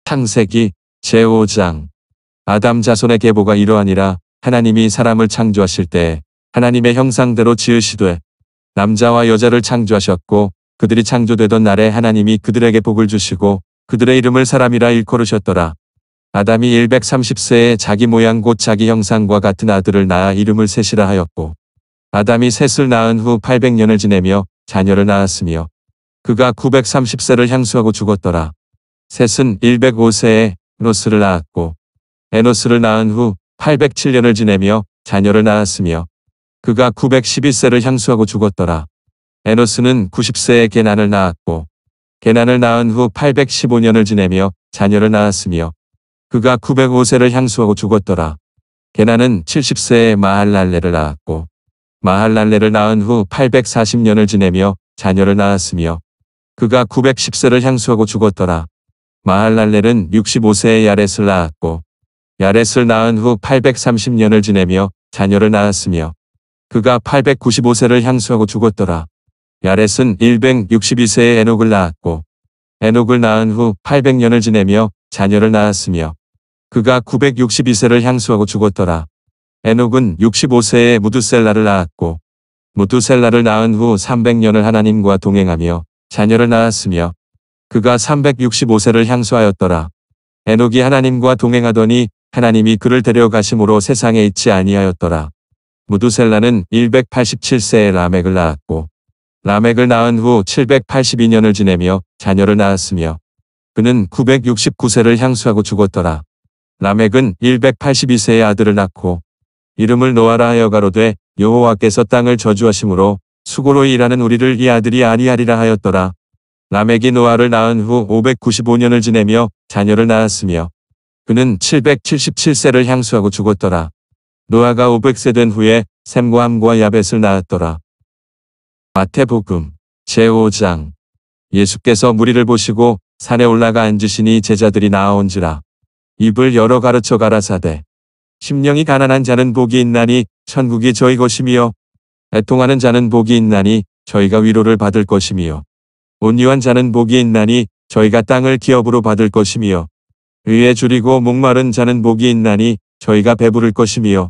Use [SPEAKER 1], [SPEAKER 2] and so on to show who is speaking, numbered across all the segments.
[SPEAKER 1] 창세기 제5장. 아담 자손의 계보가 이러하니라. 하나님이 사람을 창조하실 때 하나님의 형상대로 지으시되 남자와 여자를 창조하셨고, 그들이 창조되던 날에 하나님이 그들에게 복을 주시고 그들의 이름을 사람이라 일컬으셨더라. 아담이 130세에 자기 모양 곧 자기 형상과 같은 아들을 낳아 이름을 셋이라 하였고, 아담이 셋을 낳은 후 800년을 지내며 자녀를 낳았으며 그가 930세를 향수하고 죽었더라. 셋은 105세에 에노스를 낳았고, 에노스를 낳은 후 807년을 지내며 자녀를 낳았으며 그가 912세를 향수하고 죽었더라. 에노스는 90세에 게난을 낳았고, 게난을 낳은 후 815년을 지내며 자녀를 낳았으며 그가 905세를 향수하고 죽었더라. 게난은 70세에 마할랄레를 낳았고, 마할랄레를 낳은 후 840년을 지내며 자녀를 낳았으며 그가 910세를 향수하고 죽었더라. 마할랄렐은 65세에 야렛을 낳았고, 야렛을 낳은 후 830년을 지내며 자녀를 낳았으며 그가 895세를 향수하고 죽었더라. 야렛은 162세에 에녹을 낳았고, 에녹을 낳은 후 800년을 지내며 자녀를 낳았으며 그가 962세를 향수하고 죽었더라. 에녹은 65세에 무두셀라를 낳았고, 무두셀라를 낳은 후 300년을 하나님과 동행하며 자녀를 낳았으며 그가 365세를 향수하였더라. 에녹이 하나님과 동행하더니 하나님이 그를 데려가심으로 세상에 있지 아니하였더라. 무두셀라는 187세에 라멕을 낳았고, 라멕을 낳은 후 782년을 지내며 자녀를 낳았으며 그는 969세를 향수하고 죽었더라. 라멕은 182세의 아들을 낳고 이름을 노아라 하여 가로되 여호와께서 땅을 저주하심으로 수고로 일하는 우리를 이 아들이 아니하리라 하였더라. 라멕이 노아를 낳은 후 595년을 지내며 자녀를 낳았으며 그는 777세를 향수하고 죽었더라. 노아가 500세 된 후에 셈과 함과 야벳을 낳았더라. 마태복음 제5장. 예수께서 무리를 보시고 산에 올라가 앉으시니 제자들이 나아온지라. 입을 열어 가르쳐 가라사대 심령이 가난한 자는 복이 있나니 천국이 저희 것이며, 애통하는 자는 복이 있나니 저희가 위로를 받을 것이며, 온유한 자는 복이 있나니 저희가 땅을 기업으로 받을 것이며, 의에 줄이고 목마른 자는 복이 있나니 저희가 배부를 것이며,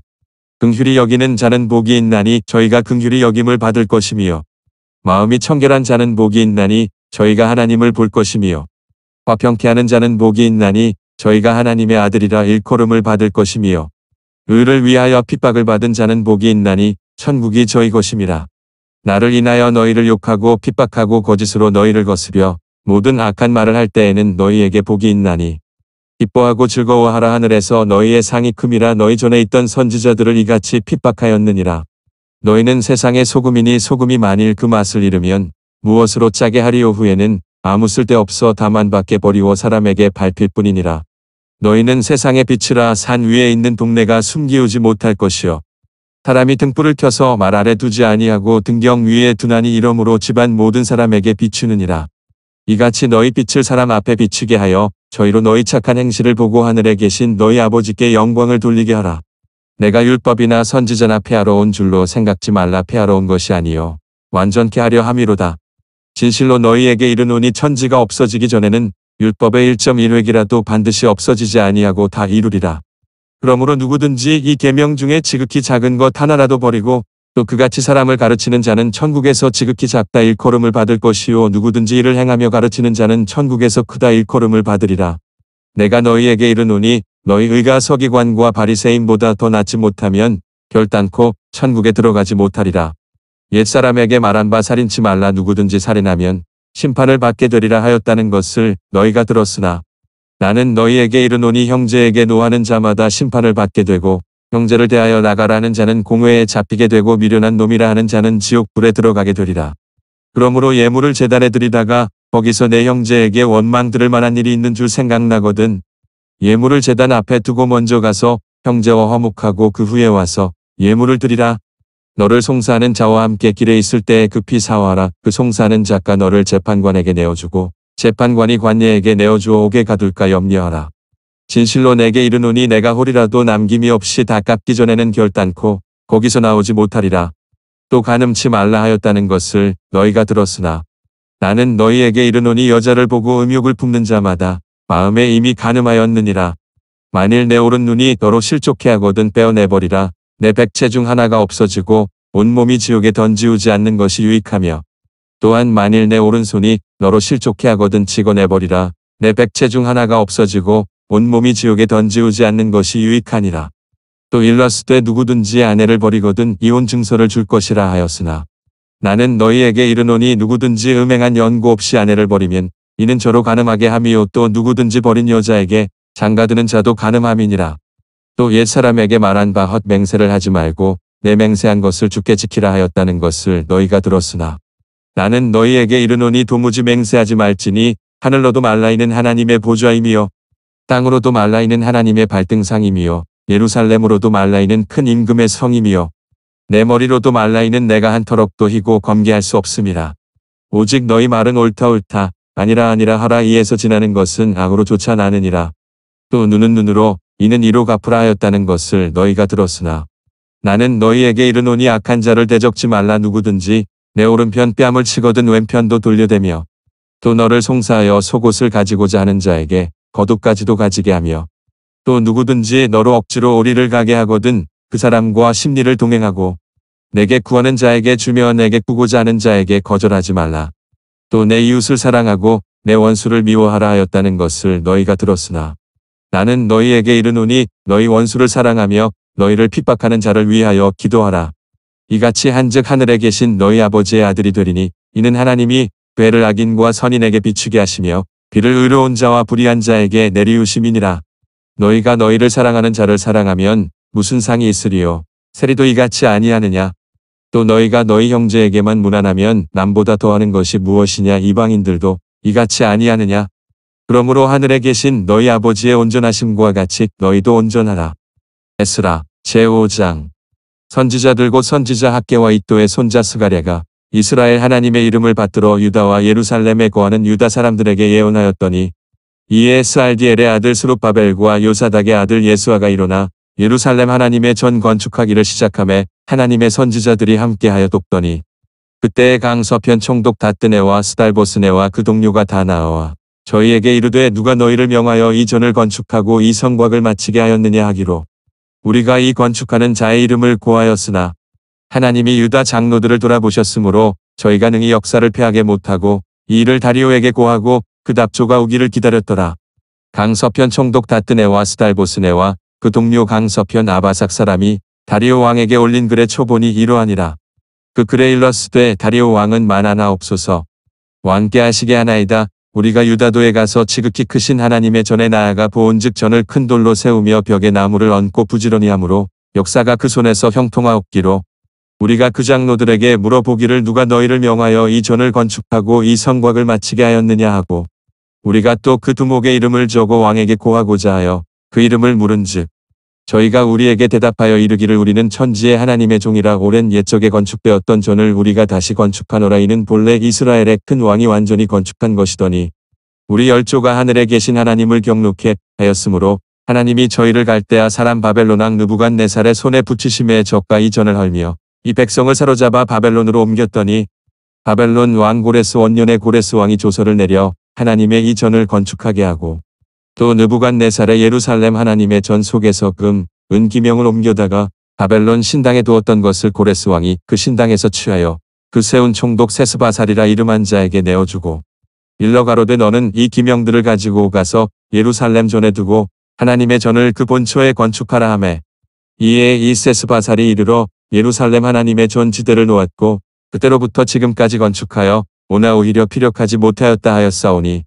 [SPEAKER 1] 긍휼히 여기는 자는 복이 있나니 저희가 긍휼히 여김을 받을 것이며, 마음이 청결한 자는 복이 있나니 저희가 하나님을 볼 것이며, 화평케 하는 자는 복이 있나니 저희가 하나님의 아들이라 일컬음을 받을 것이며, 의를 위하여 핍박을 받은 자는 복이 있나니 천국이 저희 것임이라. 나를 인하여 너희를 욕하고 핍박하고 거짓으로 너희를 거스려 모든 악한 말을 할 때에는 너희에게 복이 있나니 기뻐하고 즐거워하라. 하늘에서 너희의 상이 큼이라. 너희 전에 있던 선지자들을 이같이 핍박하였느니라. 너희는 세상의 소금이니 소금이 만일 그 맛을 잃으면 무엇으로 짜게 하리요. 후에는 아무 쓸데없어 다만 밖에 버리워 사람에게 밟힐 뿐이니라. 너희는 세상의 빛이라. 산 위에 있는 동네가 숨기우지 못할 것이요 사람이 등불을 켜서 말 아래 두지 아니하고 등경 위에 두나니 이러므로 집안 모든 사람에게 비추느니라. 이같이 너희 빛을 사람 앞에 비추게 하여 저희로 너희 착한 행실을 보고 하늘에 계신 너희 아버지께 영광을 돌리게 하라. 내가 율법이나 선지자나 폐하러 온 줄로 생각지 말라. 폐하러 온 것이 아니요 완전케 하려 함이로다. 진실로 너희에게 이르노니 천지가 없어지기 전에는 율법의 1.1획이라도 반드시 없어지지 아니하고 다 이루리라. 그러므로 누구든지 이 계명 중에 지극히 작은 것 하나라도 버리고 또 그같이 사람을 가르치는 자는 천국에서 지극히 작다 일컬음을 받을 것이요 누구든지 이를 행하며 가르치는 자는 천국에서 크다 일컬음을 받으리라. 내가 너희에게 이르노니 너희 의가 서기관과 바리새인보다 더 낫지 못하면 결단코 천국에 들어가지 못하리라. 옛사람에게 말한 바 살인치 말라. 누구든지 살인하면 심판을 받게 되리라 하였다는 것을 너희가 들었으나 나는 너희에게 이르노니 형제에게 노하는 자마다 심판을 받게 되고 형제를 대하여 나가라는 자는 공회에 잡히게 되고 미련한 놈이라 하는 자는 지옥불에 들어가게 되리라. 그러므로 예물을 제단에 드리다가 거기서 내 형제에게 원망 들을 만한 일이 있는 줄 생각나거든 예물을 제단 앞에 두고 먼저 가서 형제와 화목하고 그 후에 와서 예물을 드리라. 너를 송사하는 자와 함께 길에 있을 때에 급히 사와라. 그 송사하는 자가 너를 재판관에게 내어주고 재판관이 관예에게 내어주어 옥에 가둘까 염려하라. 진실로 내게 이르노니 내가 홀이라도 남김이 없이 다 갚기 전에는 결단코 거기서 나오지 못하리라. 또 간음치 말라 하였다는 것을 너희가 들었으나 나는 너희에게 이르노니 여자를 보고 음욕을 품는 자마다 마음에 이미 간음하였느니라. 만일 내 오른 눈이 너로 실족해 하거든 빼어내버리라. 내 백체 중 하나가 없어지고 온몸이 지옥에 던지우지 않는 것이 유익하며 또한 만일 내 오른손이 너로 실족해 하거든 찍어내버리라. 내 백체 중 하나가 없어지고 온몸이 지옥에 던지우지 않는 것이 유익하니라. 또 일러스되 누구든지 아내를 버리거든 이혼 증서를 줄 것이라 하였으나 나는 너희에게 이르노니 누구든지 음행한 연고 없이 아내를 버리면 이는 저로 간음하게 함이요 또 누구든지 버린 여자에게 장가드는 자도 간음함이니라. 또 옛사람에게 말한 바 헛 맹세를 하지 말고 내 맹세한 것을 주께 지키라 하였다는 것을 너희가 들었으나 나는 너희에게 이르노니 도무지 맹세하지 말지니 하늘로도 말라이는 하나님의 보좌임이요 땅으로도 말라이는 하나님의 발등상임이요 예루살렘으로도 말라이는 큰 임금의 성임이요 내 머리로도 말라이는 내가 한 터럭도 희고 검개할 수 없음이라. 오직 너희 말은 옳다 옳다 아니라 아니라 하라 이에서 지나는 것은 악으로 쫓아나느니라. 또 눈은 눈으로 이는 이로 갚으라 하였다는 것을 너희가 들었으나 나는 너희에게 이르노니 악한 자를 대적지 말라. 누구든지 내 오른편 뺨을 치거든 왼편도 돌려대며 또 너를 송사하여 속옷을 가지고자 하는 자에게 겉옷까지도 가지게 하며 또 누구든지 너로 억지로 오리를 가게 하거든 그 사람과 심리를 동행하고 내게 구하는 자에게 주며 내게 구고자 하는 자에게 거절하지 말라. 또 내 이웃을 사랑하고 내 원수를 미워하라 하였다는 것을 너희가 들었으나 나는 너희에게 이르노니 너희 원수를 사랑하며 너희를 핍박하는 자를 위하여 기도하라. 이같이 한즉 하늘에 계신 너희 아버지의 아들이 되리니 이는 하나님이 배를 악인과 선인에게 비추게 하시며 비를 의로운 자와 불의한 자에게 내리우심이니라. 너희가 너희를 사랑하는 자를 사랑하면 무슨 상이 있으리요. 세리도 이같이 아니하느냐. 또 너희가 너희 형제에게만 무난하면 남보다 더하는 것이 무엇이냐. 이방인들도 이같이 아니하느냐. 그러므로 하늘에 계신 너희 아버지의 온전하심과 같이 너희도 온전하라. 에스라 제5장. 선지자들 곧 선지자 학개와 이또의 손자 스가랴가 이스라엘 하나님의 이름을 받들어 유다와 예루살렘에 거하는 유다 사람들에게 예언하였더니 이에 스알디엘의 아들 스룹바벨과 요사닥의 아들 예수아가 일어나 예루살렘 하나님의 전 건축하기를 시작하며 하나님의 선지자들이 함께하여 돕더니 그때의 강서편 총독 다뜨네와 스달보스네와 그 동료가 다 나와 저희에게 이르되 누가 너희를 명하여 이 전을 건축하고 이 성곽을 마치게 하였느냐 하기로 우리가 이 건축하는 자의 이름을 고하였으나 하나님이 유다 장로들을 돌아보셨으므로 저희가 능히 역사를 패하게 못하고 이 일을 다리오에게 고하고 그 답조가 오기를 기다렸더라. 강서편 총독 다뜨네와 스달보스네와 그 동료 강서편 아바삭 사람이 다리오 왕에게 올린 글의 초본이 이러하니라. 그 글에 일러스되 다리오 왕은 만하나옵소서. 왕께 하시게 하나이다. 우리가 유다도에 가서 지극히 크신 하나님의 전에 나아가 보온즉 전을 큰 돌로 세우며 벽에 나무를 얹고 부지런히 하므로 역사가 그 손에서 형통하옵기로 우리가 그 장로들에게 물어보기를 누가 너희를 명하여 이 전을 건축하고 이 성곽을 마치게 하였느냐 하고 우리가 또 그 두목의 이름을 적어 왕에게 고하고자 하여 그 이름을 물은즉 저희가 우리에게 대답하여 이르기를 우리는 천지의 하나님의 종이라 오랜 옛적에 건축되었던 전을 우리가 다시 건축하노라. 이는 본래 이스라엘의 큰 왕이 완전히 건축한 것이더니 우리 열조가 하늘에 계신 하나님을 경록해 하였으므로 하나님이 저희를 갈대아 사람 바벨론 왕 느부갓네살의 손에 붙이심에 저가 이 전을 헐며 이 백성을 사로잡아 바벨론으로 옮겼더니 바벨론 왕 고레스 원년에 고레스 왕이 조서를 내려 하나님의 이 전을 건축하게 하고 또 느부갓네살의 예루살렘 하나님의 전 속에서 금, 은 기명을 옮겨다가 바벨론 신당에 두었던 것을 고레스 왕이 그 신당에서 취하여 그 세운 총독 세스바살이라 이름한 자에게 내어주고 일러 가로되 너는 이 기명들을 가지고 가서 예루살렘 전에 두고 하나님의 전을 그 본초에 건축하라 하매 이에 이 세스바살이 이르러 예루살렘 하나님의 전 지대를 놓았고 그때로부터 지금까지 건축하여 오나 오히려 피력하지 못하였다 하였사오니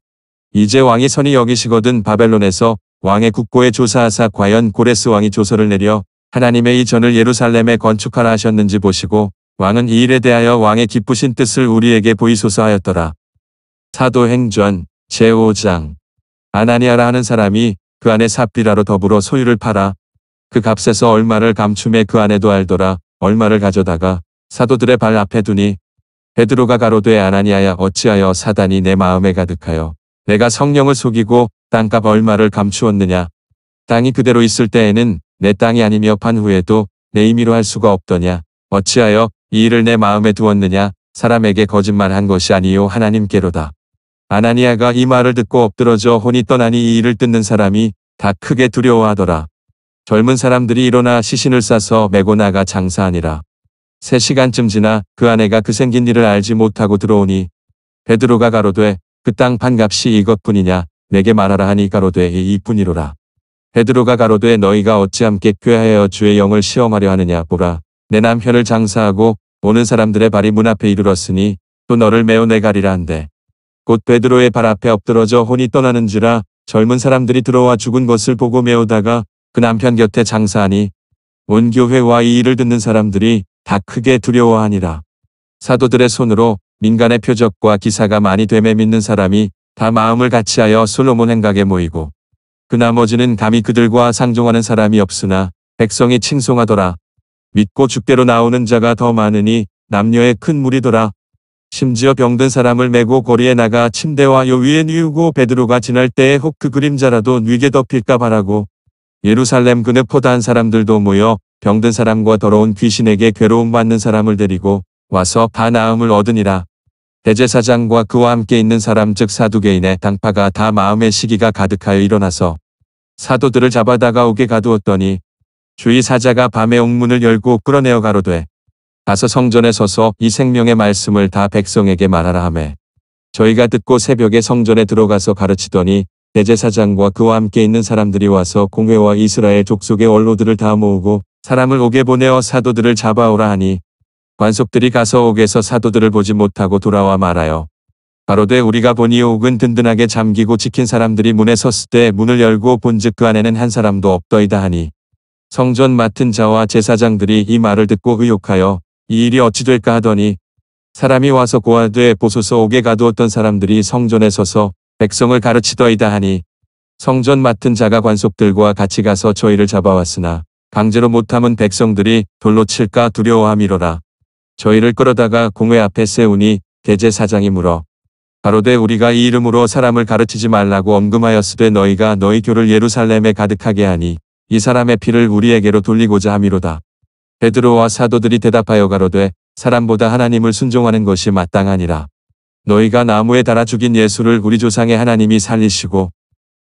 [SPEAKER 1] 이제 왕이 선히 여기시거든 바벨론에서 왕의 국고에 조사하사 과연 고레스 왕이 조서를 내려 하나님의 이 전을 예루살렘에 건축하라 하셨는지 보시고 왕은 이 일에 대하여 왕의 기쁘신 뜻을 우리에게 보이소서 하였더라. 사도행전 제5장. 아나니아라 하는 사람이 그 안에 삽비라로 더불어 소유를 팔아 그 값에서 얼마를 감춤해 그 안에도 알더라. 얼마를 가져다가 사도들의 발 앞에 두니 베드로가 가로되 아나니아야 어찌하여 사단이 내 마음에 가득하여 내가 성령을 속이고 땅값 얼마를 감추었느냐. 땅이 그대로 있을 때에는 내 땅이 아니며 판 후에도 내 임의로 할 수가 없더냐. 어찌하여 이 일을 내 마음에 두었느냐. 사람에게 거짓말한 것이 아니요 하나님께로다. 아나니아가 이 말을 듣고 엎드러져 혼이 떠나니 이 일을 듣는 사람이 다 크게 두려워하더라. 젊은 사람들이 일어나 시신을 싸서 메고 나가 장사하니라. 3시간쯤 지나 그 아내가 그 생긴 일을 알지 못하고 들어오니 베드로가 가로되 그 땅 판값이 이것뿐이냐 내게 말하라 하니 가로되 이뿐이로라. 베드로가 가로되 너희가 어찌 함께 꾀하여 주의 영을 시험하려 하느냐 보라 내 남편을 장사하고 오는 사람들의 발이 문 앞에 이르렀으니 또 너를 메어 내가리라 한대. 곧 베드로의 발 앞에 엎드러져 혼이 떠나는지라 젊은 사람들이 들어와 죽은 것을 보고 메우다가 그 남편 곁에 장사하니 온 교회와 이 일을 듣는 사람들이 다 크게 두려워하니라. 사도들의 손으로 민간의 표적과 기사가 많이 되매 믿는 사람이 다 마음을 같이하여 솔로몬 행각에 모이고 그 나머지는 감히 그들과 상종하는 사람이 없으나 백성이 칭송하더라. 믿고 주께로 나오는 자가 더 많으니 남녀의 큰 무리더라. 심지어 병든 사람을 메고 거리에 나가 침대와 요 위에 뉘우고 베드로가 지날 때에 혹 그 그림자라도 뉘게 덮일까 바라고 예루살렘 근읍 포다한 사람들도 모여 병든 사람과 더러운 귀신에게 괴로움 받는 사람을 데리고 와서 다 나음을 얻으니라. 대제사장과 그와 함께 있는 사람 즉 사두개인의 당파가 다 마음의 시기가 가득하여 일어나서 사도들을 잡아다가 옥에 가두었더니 주의 사자가 밤에 옥문을 열고 끌어내어 가로되 가서 성전에 서서 이 생명의 말씀을 다 백성에게 말하라 하매 저희가 듣고 새벽에 성전에 들어가서 가르치더니 대제사장과 그와 함께 있는 사람들이 와서 공회와 이스라엘 족속의 원로들을 다 모으고 사람을 옥에 보내어 사도들을 잡아오라 하니 관속들이 가서 옥에서 사도들을 보지 못하고 돌아와 말하여 가로되 우리가 보니 옥은 든든하게 잠기고 지킨 사람들이 문에 섰을 때 문을 열고 본즉 그 안에는 한 사람도 없더이다 하니 성전 맡은 자와 제사장들이 이 말을 듣고 의욕하여 이 일이 어찌 될까 하더니 사람이 와서 고하되 보소서 옥에 가두었던 사람들이 성전에 서서 백성을 가르치더이다 하니 성전 맡은 자가 관속들과 같이 가서 저희를 잡아왔으나 강제로 못함은 백성들이 돌로 칠까 두려워함이로라. 저희를 끌어다가 공회 앞에 세우니 대제사장이 물어 가로되 우리가 이 이름으로 사람을 가르치지 말라고 엄금하였으되 너희가 너희 교를 예루살렘에 가득하게 하니 이 사람의 피를 우리에게로 돌리고자 함이로다. 베드로와 사도들이 대답하여 가로되 사람보다 하나님을 순종하는 것이 마땅하니라. 너희가 나무에 달아 죽인 예수를 우리 조상의 하나님이 살리시고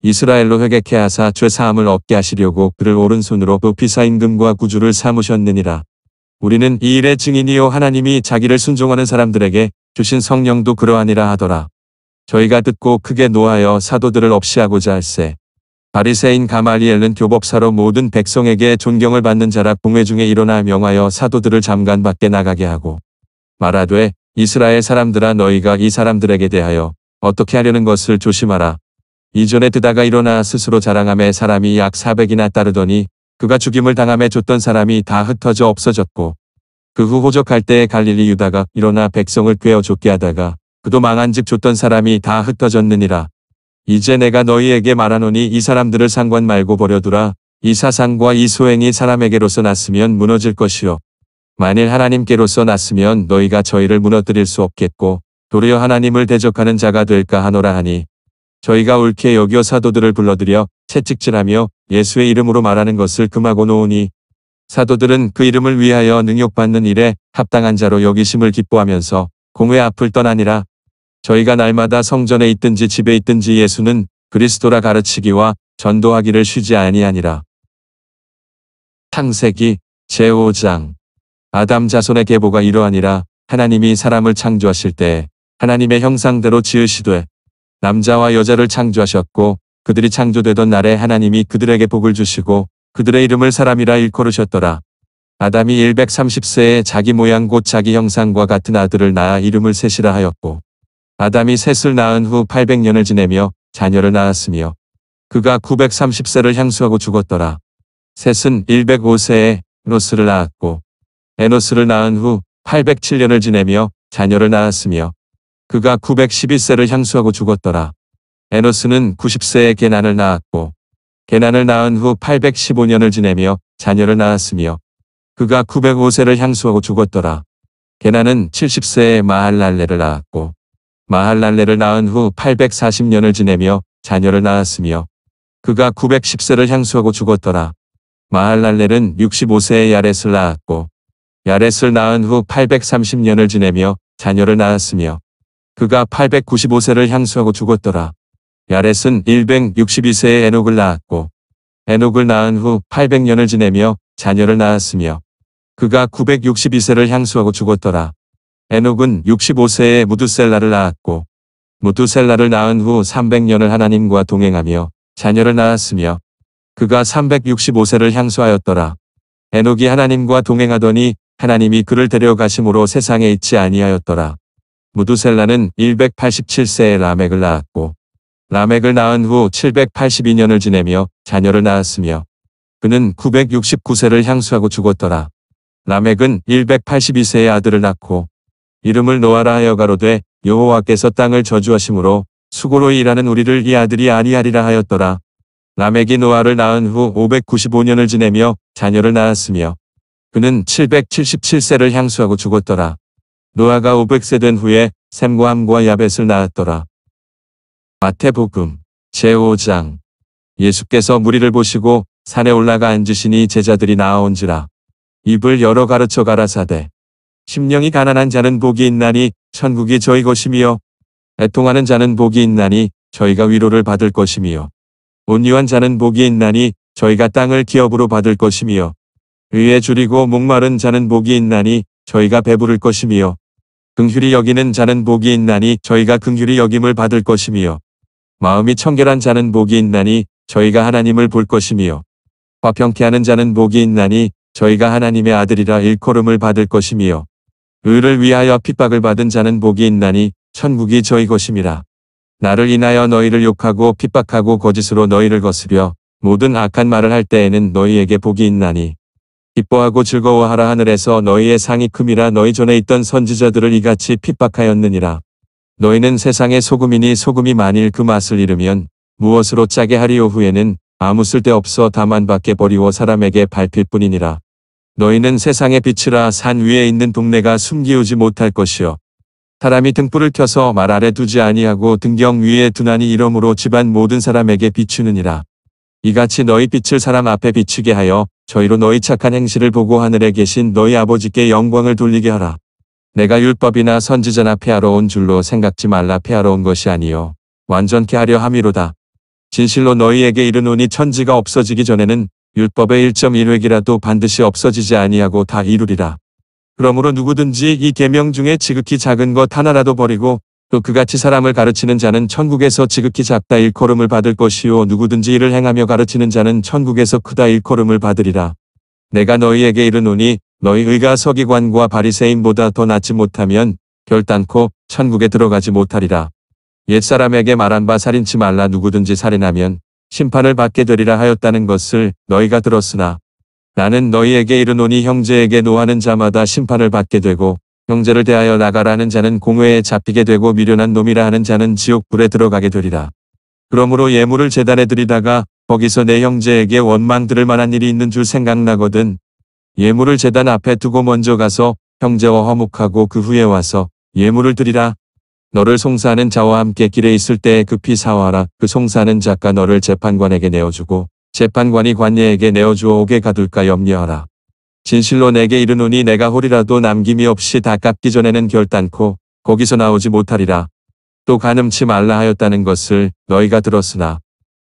[SPEAKER 1] 이스라엘로 회개케 하사 죄사함을 얻게 하시려고 그를 오른손으로 높이 쌓인 금과 구주를 삼으셨느니라. 우리는 이 일의 증인이요 하나님이 자기를 순종하는 사람들에게 주신 성령도 그러하니라 하더라. 저희가 듣고 크게 노하여 사도들을 없이하고자 할세. 바리새인 가말리엘은 교법사로 모든 백성에게 존경을 받는 자라 공회 중에 일어나 명하여 사도들을 잠깐 밖에 나가게 하고 말하되 이스라엘 사람들아 너희가 이 사람들에게 대하여 어떻게 하려는 것을 조심하라. 이전에 드다가 일어나 스스로 자랑함에 사람이 약 400이나 따르더니 그가 죽임을 당함에 줬던 사람이 다 흩어져 없어졌고 그 후 호적할 때에 갈릴리 유다가 일어나 백성을 꿰어 쫓게 하다가 그도 망한즉 줬던 사람이 다 흩어졌느니라. 이제 내가 너희에게 말하노니 이 사람들을 상관 말고 버려두라. 이 사상과 이 소행이 사람에게로서 났으면 무너질 것이요 만일 하나님께로서 났으면 너희가 저희를 무너뜨릴 수 없겠고 도리어 하나님을 대적하는 자가 될까 하노라 하니 저희가 옳게 여겨 사도들을 불러들여 채찍질하며 예수의 이름으로 말하는 것을 금하고 놓으니 사도들은 그 이름을 위하여 능욕받는 일에 합당한 자로 여기심을 기뻐하면서 공회 앞을 떠나니라. 저희가 날마다 성전에 있든지 집에 있든지 예수는 그리스도라 가르치기와 전도하기를 쉬지 아니하니라. 창세기 제5장 아담 자손의 계보가 이러하니라. 하나님이 사람을 창조하실 때 하나님의 형상대로 지으시되 남자와 여자를 창조하셨고 그들이 창조되던 날에 하나님이 그들에게 복을 주시고 그들의 이름을 사람이라 일컬으셨더라. 아담이 130세에 자기 모양 곧 자기 형상과 같은 아들을 낳아 이름을 셋이라 하였고 아담이 셋을 낳은 후 800년을 지내며 자녀를 낳았으며 그가 930세를 향수하고 죽었더라. 셋은 105세에 에노스를 낳았고 에노스를 낳은 후 807년을 지내며 자녀를 낳았으며 그가 911세를 향수하고 죽었더라. 에노스는 90세에 게난을 낳았고 게난을 낳은 후 815년을 지내며 자녀를 낳았으며 그가 905세를 향수하고 죽었더라. 게난은 70세에 마할랄레를 낳았고 마할랄레를 낳은 후 840년을 지내며 자녀를 낳았으며 그가 910세를 향수하고 죽었더라. 마할랄렐은 65세에 야렛을 낳았고 야렛을 낳은 후 830년을 지내며 자녀를 낳았으며 그가 895세를 향수하고 죽었더라. 야렛은 162세에 에녹을 낳았고 에녹을 낳은 후 800년을 지내며 자녀를 낳았으며 그가 962세를 향수하고 죽었더라. 에녹은 65세에 무두셀라를 낳았고 무두셀라를 낳은 후 300년을 하나님과 동행하며 자녀를 낳았으며 그가 365세를 향수하였더라. 에녹이 하나님과 동행하더니 하나님이 그를 데려가심으로 세상에 있지 아니하였더라. 무두셀라는 187세에 라멕을 낳았고 라멕을 낳은 후 782년을 지내며 자녀를 낳았으며 그는 969세를 향수하고 죽었더라. 라멕은 182세에 아들을 낳고 이름을 노아라 하여 가로되 여호와께서 땅을 저주하심으로 수고로 일하는 우리를 이 아들이 아니하리라 하였더라. 라멕이 노아를 낳은 후 595년을 지내며 자녀를 낳았으며 그는 777세를 향수하고 죽었더라. 노아가 500세 된 후에 셈과 함과 야벳을 낳았더라. 마태복음 제5장. 예수께서 무리를 보시고 산에 올라가 앉으시니 제자들이 나아온지라. 입을 열어 가르쳐 가라사대 심령이 가난한 자는 복이 있나니 천국이 저희 것이며 애통하는 자는 복이 있나니 저희가 위로를 받을 것이며 온유한 자는 복이 있나니 저희가 땅을 기업으로 받을 것이며 의에 줄이고 목마른 자는 복이 있나니 저희가 배부를 것이며 긍휼히 여기는 자는 복이 있나니 저희가 긍휼히 여김을 받을 것이며 마음이 청결한 자는 복이 있나니 저희가 하나님을 볼 것이며 화평케 하는 자는 복이 있나니 저희가 하나님의 아들이라 일컬음을 받을 것이며 의를 위하여 핍박을 받은 자는 복이 있나니 천국이 저희 것임이라. 나를 인하여 너희를 욕하고 핍박하고 거짓으로 너희를 거스려 모든 악한 말을 할 때에는 너희에게 복이 있나니 기뻐하고 즐거워하라. 하늘에서 너희의 상이 큼이라. 너희 전에 있던 선지자들을 이같이 핍박하였느니라. 너희는 세상의 소금이니 소금이 만일 그 맛을 잃으면 무엇으로 짜게 하리요. 후에는 아무 쓸데없어 다만 밖에 버리워 사람에게 밟힐 뿐이니라. 너희는 세상의 빛이라. 산 위에 있는 동네가 숨기우지 못할 것이요 사람이 등불을 켜서 말 아래 두지 아니하고 등경 위에 두나니 이러므로 집안 모든 사람에게 비추느니라. 이같이 너희 빛을 사람 앞에 비추게 하여 저희로 너희 착한 행실을 보고 하늘에 계신 너희 아버지께 영광을 돌리게 하라. 내가 율법이나 선지자나 폐하러 온 줄로 생각지 말라. 폐하러 온 것이 아니요 완전케 하려 함이로다. 진실로 너희에게 이르노니 천지가 없어지기 전에는 율법의 1.1획이라도 반드시 없어지지 아니하고 다 이루리라. 그러므로 누구든지 이 계명 중에 지극히 작은 것 하나라도 버리고 또 그같이 사람을 가르치는 자는 천국에서 지극히 작다 일컬음을 받을 것이요 누구든지 이를 행하며 가르치는 자는 천국에서 크다 일컬음을 받으리라. 내가 너희에게 이르노니 너희 의가 서기관과 바리새인보다 더 낫지 못하면 결단코 천국에 들어가지 못하리라. 옛사람에게 말한 바 살인치 말라. 누구든지 살인하면 심판을 받게 되리라 하였다는 것을 너희가 들었으나 나는 너희에게 이르노니 형제에게 노하는 자마다 심판을 받게 되고 형제를 대하여 나가라는 자는 공회에 잡히게 되고 미련한 놈이라 하는 자는 지옥불에 들어가게 되리라. 그러므로 예물을 제단에 드리다가 거기서 내 형제에게 원망 들을 만한 일이 있는 줄 생각나거든 예물을 제단 앞에 두고 먼저 가서 형제와 화목하고 그 후에 와서 예물을 드리라. 너를 송사하는 자와 함께 길에 있을 때에 급히 사와라. 그 송사하는 자가 너를 재판관에게 내어주고 재판관이 관예에게 내어주어 옥에 가둘까 염려하라. 진실로 내게 이르노니 내가 홀이라도 남김이 없이 다 갚기 전에는 결단코 거기서 나오지 못하리라. 또 간음치 말라 하였다는 것을 너희가 들었으나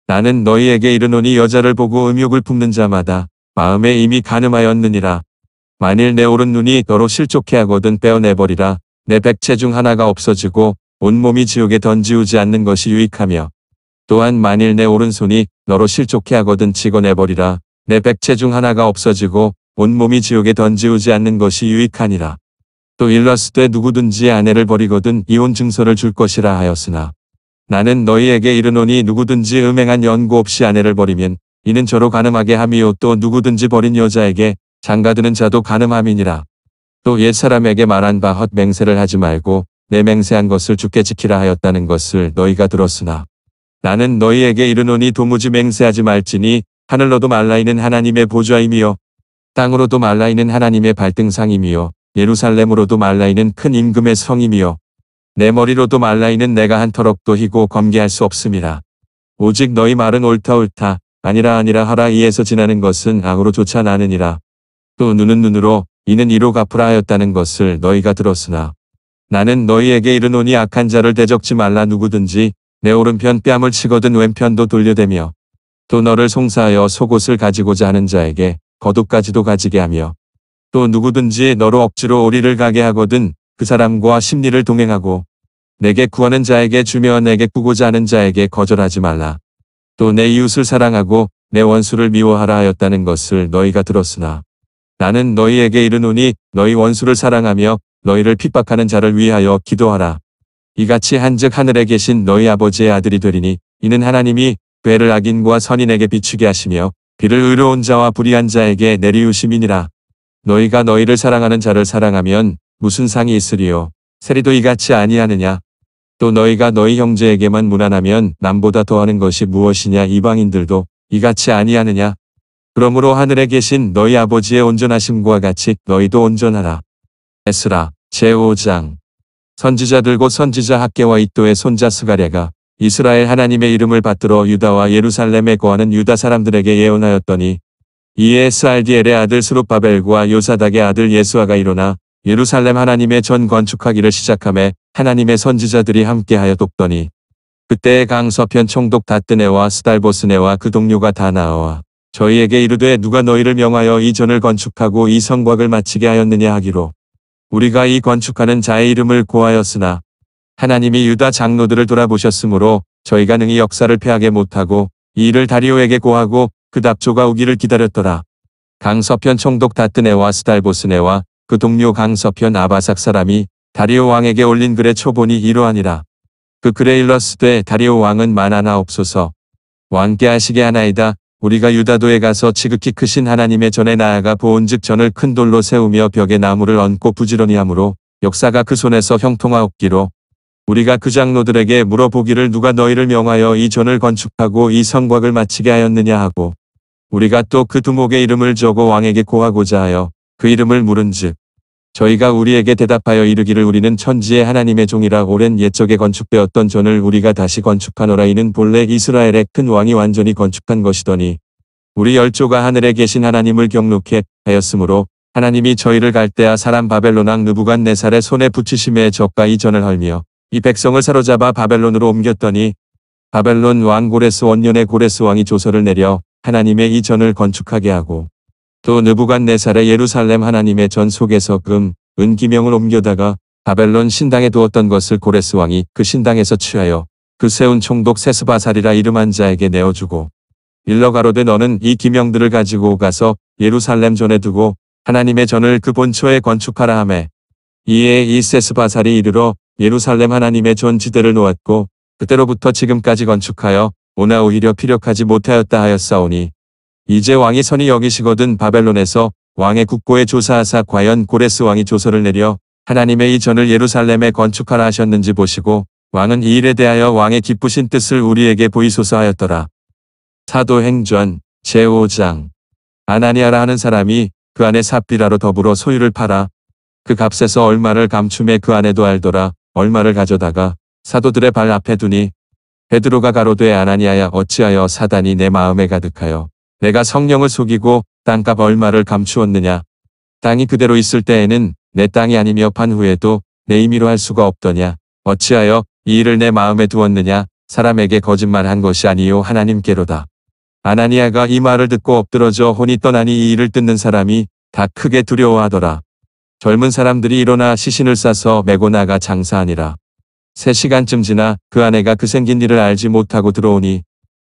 [SPEAKER 1] 나는 너희에게 이르노니 여자를 보고 음욕을 품는 자마다 마음에 이미 간음하였느니라. 만일 내 오른 눈이 너로 실족해 하거든 빼어내버리라. 내 백체 중 하나가 없어지고 온몸이 지옥에 던지우지 않는 것이 유익하며 또한 만일 내 오른손이 너로 실족해 하거든 치고내버리라. 내 백체 중 하나가 없어지고 온몸이 지옥에 던지우지 않는 것이 유익하니라. 또 일렀으되 누구든지 아내를 버리거든 이혼 증서를 줄 것이라 하였으나 나는 너희에게 이르노니 누구든지 음행한 연고 없이 아내를 버리면 이는 저로 간음하게 함이요 또 누구든지 버린 여자에게 장가드는 자도 간음함이니라. 또 옛사람에게 말한 바 헛맹세를 하지 말고 내 맹세한 것을 주께 지키라 하였다는 것을 너희가 들었으나 나는 너희에게 이르노니 도무지 맹세하지 말지니 하늘로도 말라이는 하나님의 보좌임이요 땅으로도 말라이는 하나님의 발등상임이요 예루살렘으로도 말라이는 큰 임금의 성임이요 내 머리로도 말라이는 내가 한 터럭도 희고 검개할 수 없음이라. 오직 너희 말은 옳다 아니라 하라. 이에서 지나는 것은 악으로 쫓아 나느니라. 또 눈은 눈으로 이는 이로 갚으라 하였다는 것을 너희가 들었으나 나는 너희에게 이르노니 악한 자를 대적지 말라. 누구든지 내 오른편 뺨을 치거든 왼편도 돌려대며 또 너를 송사하여 속옷을 가지고자 하는 자에게 겉옷까지도 가지게 하며 또 누구든지 너로 억지로 오리를 가게 하거든 그 사람과 심리를 동행하고 내게 구하는 자에게 주며 내게 구고자 하는 자에게 거절하지 말라. 또 내 이웃을 사랑하고 내 원수를 미워하라 하였다는 것을 너희가 들었으나 나는 너희에게 이르노니 너희 원수를 사랑하며 너희를 핍박하는 자를 위하여 기도하라. 이같이 한즉 하늘에 계신 너희 아버지의 아들이 되리니 이는 하나님이 괴를 악인과 선인에게 비추게 하시며 비를 의로운 자와 불의한 자에게 내리우심이니라. 너희가 너희를 사랑하는 자를 사랑하면 무슨 상이 있으리요. 세리도 이같이 아니하느냐. 또 너희가 너희 형제에게만 무난하면 남보다 더하는 것이 무엇이냐. 이방인들도 이같이 아니하느냐. 그러므로 하늘에 계신 너희 아버지의 온전하심과 같이 너희도 온전하라. 에스라 제5장. 선지자들 곧 선지자 학개와 이또의 손자 스가랴가 이스라엘 하나님의 이름을 받들어 유다와 예루살렘에 거하는 유다 사람들에게 예언하였더니 이에 스알디엘의 아들 스룹바벨과 요사닥의 아들 예수아가 일어나 예루살렘 하나님의 전 건축하기를 시작하매 하나님의 선지자들이 함께하여 돕더니 그때에 강서편 총독 다뜨네와 스달보스네와 그 동료가 다 나와 저희에게 이르되 누가 너희를 명하여 이 전을 건축하고 이 성곽을 마치게 하였느냐 하기로 우리가 이 건축하는 자의 이름을 고하였으나 하나님이 유다 장로들을 돌아보셨으므로 저희가 능히 역사를 패하게 못하고 이 일을 다리오에게 고하고 그 답조가 오기를 기다렸더라. 강서편 총독 다뜨네와 스달보스네와 그 동료 강서편 아바삭 사람이 다리오 왕에게 올린 글의 초본이 이러하니라. 그 글에 일렀으되 다리오 왕은 만하나옵소서. 왕께 하시게 하나이다. 우리가 유다도에 가서 지극히 크신 하나님의 전에 나아가 보온즉 전을 큰 돌로 세우며 벽에 나무를 얹고 부지런히 하므로 역사가 그 손에서 형통하옵기로 우리가 그 장로들에게 물어보기를 누가 너희를 명하여 이 전을 건축하고 이 성곽을 마치게 하였느냐 하고 우리가 또 그 두목의 이름을 적어 왕에게 고하고자 하여 그 이름을 물은즉 저희가 우리에게 대답하여 이르기를 우리는 천지의 하나님의 종이라 오랜 옛적에 건축되었던 전을 우리가 다시 건축하노라. 이는 본래 이스라엘의 큰 왕이 완전히 건축한 것이더니 우리 열조가 하늘에 계신 하나님을 경록해 하였으므로 하나님이 저희를 갈대아 사람 바벨론 왕 느부갓네살의 손에 붙이심에 저가 이 전을 헐며 이 백성을 사로잡아 바벨론으로 옮겼더니 바벨론 왕 고레스 원년에 고레스 왕이 조서를 내려 하나님의 이 전을 건축하게 하고 또 느부갓네살의 예루살렘 하나님의 전 속에서 금, 은 기명을 옮겨다가 바벨론 신당에 두었던 것을 고레스 왕이 그 신당에서 취하여 그 세운 총독 세스바살이라 이름한 자에게 내어주고 일러 가로되 너는 이 기명들을 가지고 가서 예루살렘 전에 두고 하나님의 전을 그 본초에 건축하라 하매 이에 이 세스바살이 이르러 예루살렘 하나님의 전 지대를 놓았고 그때로부터 지금까지 건축하여 오나 오히려 피력하지 못하였다 하였사오니 이제 왕이 선히 여기시거든 바벨론에서 왕의 국고에 조사하사 과연 고레스 왕이 조서를 내려 하나님의 이 전을 예루살렘에 건축하라 하셨는지 보시고 왕은 이 일에 대하여 왕의 기쁘신 뜻을 우리에게 보이소서 하였더라. 사도행전 제5장. 아나니아라 하는 사람이 그 안에 삽비라로 더불어 소유를 팔아 그 값에서 얼마를 감춤해 그 안에도 알더라. 얼마를 가져다가 사도들의 발 앞에 두니 베드로가 가로되 아나니아야 어찌하여 사단이 내 마음에 가득하여 내가 성령을 속이고 땅값 얼마를 감추었느냐. 땅이 그대로 있을 때에는 내 땅이 아니며 판 후에도 내 임의로 할 수가 없더냐. 어찌하여 이 일을 내 마음에 두었느냐. 사람에게 거짓말한 것이 아니요 하나님께로다. 아나니아가 이 말을 듣고 엎드러져 혼이 떠나니 이 일을 듣는 사람이 다 크게 두려워하더라. 젊은 사람들이 일어나 시신을 싸서 메고 나가 장사하니라. 3시간쯤 지나 그 아내가 그 생긴 일을 알지 못하고 들어오니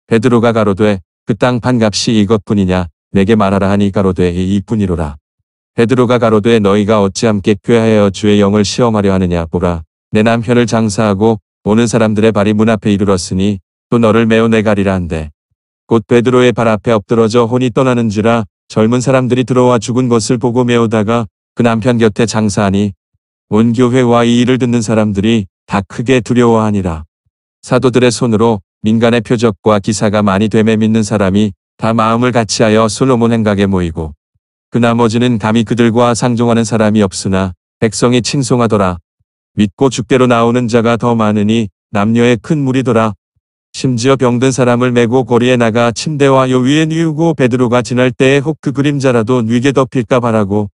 [SPEAKER 1] 베드로가 가로되 그 땅 판값이 이것뿐이냐. 내게 말하라 하니 가로되 이뿐이로라. 베드로가 가로되 너희가 어찌 함께 꾀하여 주의 영을 시험하려 하느냐. 보라 내 남편을 장사하고 오는 사람들의 발이 문 앞에 이르렀으니 또 너를 메어 내가리라 한대. 곧 베드로의 발 앞에 엎드러져 혼이 떠나는지라 젊은 사람들이 들어와 죽은 것을 보고 메우다가 그 남편 곁에 장사하니 온 교회와 이 일을 듣는 사람들이 다 크게 두려워하니라. 사도들의 손으로 민간의 표적과 기사가 많이 되매 믿는 사람이 다 마음을 같이하여 솔로몬 행각에 모이고 그 나머지는 감히 그들과 상종하는 사람이 없으나 백성이 칭송하더라. 믿고 죽게로 나오는 자가 더 많으니 남녀의 큰 무리더라. 심지어 병든 사람을 메고 거리에 나가 침대와 요 위에 뉘우고 베드로가 지날 때에 혹 그 그림자라도 뉘게 덮일까 바라고